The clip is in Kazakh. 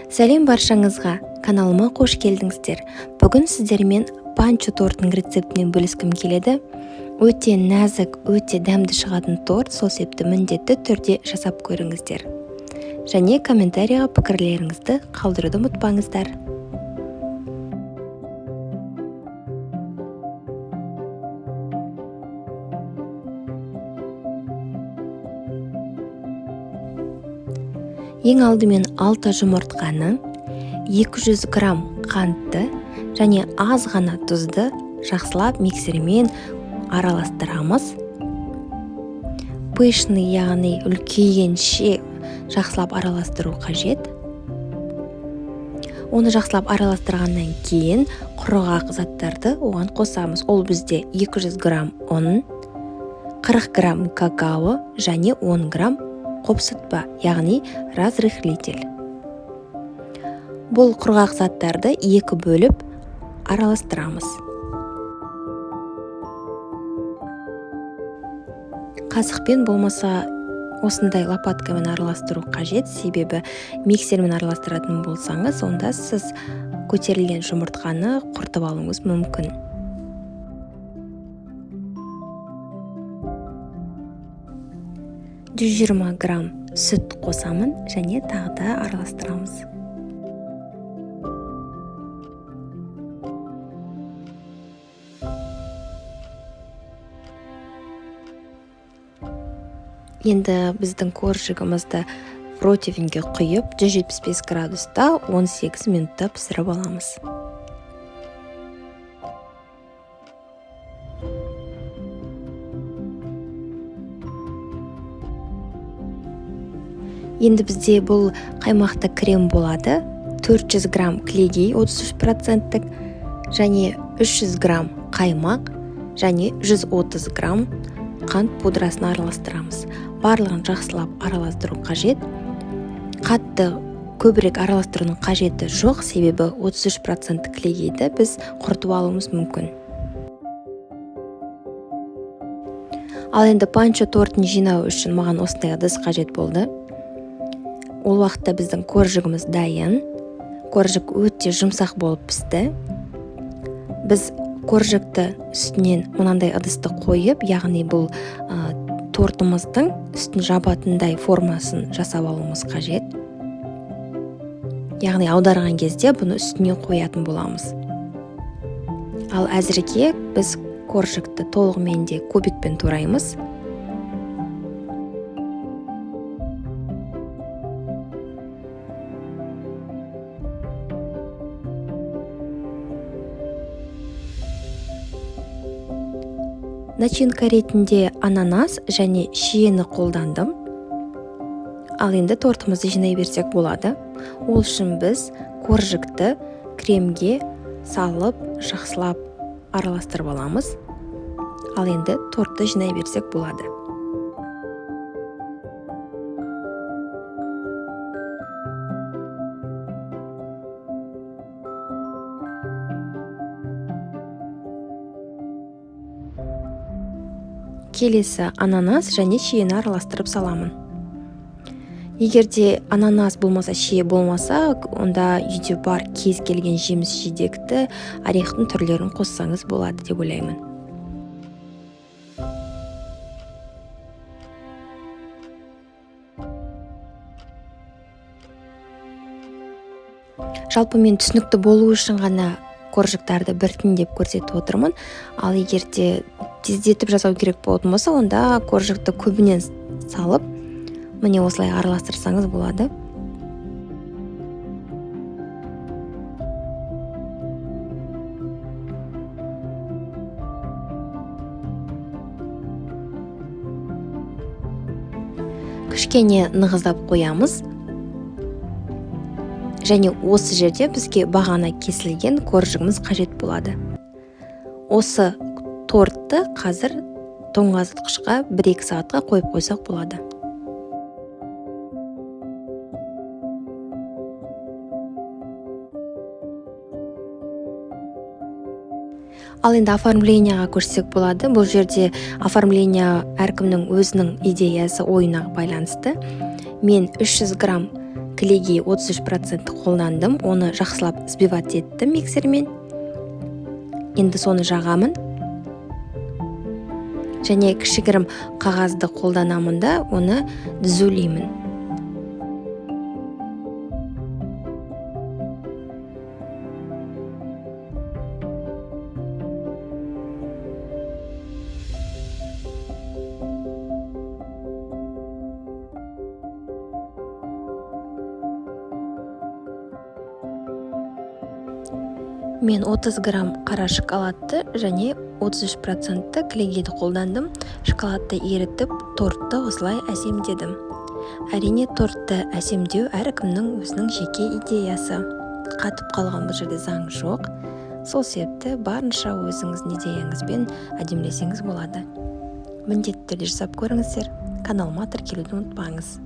Сәлем баршаңызға, каналыма қош келдіңіздер. Бүгін сіздермен панчо тортының рецептімен бөліскім келеді. Өте нәзік, өте дәмді шығатын торт, сол себепті міндетті түрде жасап көріңіздер. Және комментарияға пікірлеріңізді қалдыруды ұмытпаңыздар. Ең алдымен 6 жұмыртқаны, 200 грамм қантты және аз ғана тұзды жақсылап миксермен араластырамыз. Пышный, яғни үлкейгенше жақсылап араластыру қажет. Оны жақсылап араластырғаннан кейін құрғақ заттарды оған қосамыз. Ол бізде 200 грамм ұн, 40 грамм какао және 10 грамм қопсытпа, яғни разрыхлитель. Бұл құрғақ заттарды екі бөліп араластырамыз. Қасықпен болмаса осындай лопаткамен араластыру қажет, себебі миксермен араластыратын болсаңыз, онда сіз көтерілген жұмыртқаны құртып алуыңыз мүмкін. Жүз 20 грамм сүт қосамын және тағы да араластырамыз. Енді біздің коржигімізді противеньге құйып 175 градуста 18 минутта пісіріп аламыз. Енді бізде бұл қаймақты крем болады. 400 грамм клегей 33%, және 300 грамм қаймақ, және 130 грамм қант пудрасын араластырамыз. Барлығын жақсылап араластыру қажет. Қатты көбірек араластыруның қажеті жоқ, себебі 33% клегейді біз құртып алуымыз мүмкін. Ал енді панчо тортын жинау үшін маған осындай ыдыс қажет болды. Ол уақытта біздің коржигіміз дайын. Коржик өте жұмсақ болып пісті. Біз коржикті үстінен мынандай ыдысты қойып, яғни бұл тортымыздың үстін жабатындай формасын жасап алуымыз қажет. Яғни аударған кезде бұны үстіне қоятын боламыз. Ал әзірге біз коржикті толығымен де кубикпен тураймыз. Начинка ретінде ананас және шиені қолдандым. Ал енді тортымызды жинай берсек болады. Ол үшін біз коржикті кремге салып, жақсылап араластырып аламыз. Ал енді тортты жинай берсек болады. Келесі ананас және шиені араластырып саламын. Егерде ананас болмаса, шие болмаса, онда үйде бар кез келген жеміс жидекті, орехтің түрлерін қоссаңыз болады деп ойлаймын. Жалпы мен түсінікті болу үшін ғана коржиктарды біртіндеп көрсетіп отырмын. Ал егерде тездетіп жасау керек болатын болса, онда коржикті көбінен салып, міне осылай араластырсаңыз болады. Кішкене нығыздап қоямыз. Және осы жерде бізге бағана кесілген коржигіміз қажет болады. Осы тортты қазір тоңазытқышқа 1-2 сағатқа қойып қойсақ болады. Ал енді оформленияға көшсек болады. Бұл жерде оформления әркімнің өзінің идеясы, ойына байланысты. Мен 300 грамм клейгей 33% қолдандым. Оны жақсылап взбивать еттім миксермен. Енді соны жағамын. Және кішігірім қағазды қолданамын да оны түзулеймін. Мен 30 грамм қара шоколадты және 33% клейгейді қолдандым. Шоколадты ерітіп, тортты осылай әсемдедім. Әрине, тортты әсемдеу әркімнің өзінің жеке идеясы. Қатып қалған бұл жерде заң жоқ. Сол себепті барынша өзіңіздің идеяңызбен әдемілесеңіз болады. Міндетті түрде жасап көріңіздер. Каналыма тіркелуді ұмытпаңыз.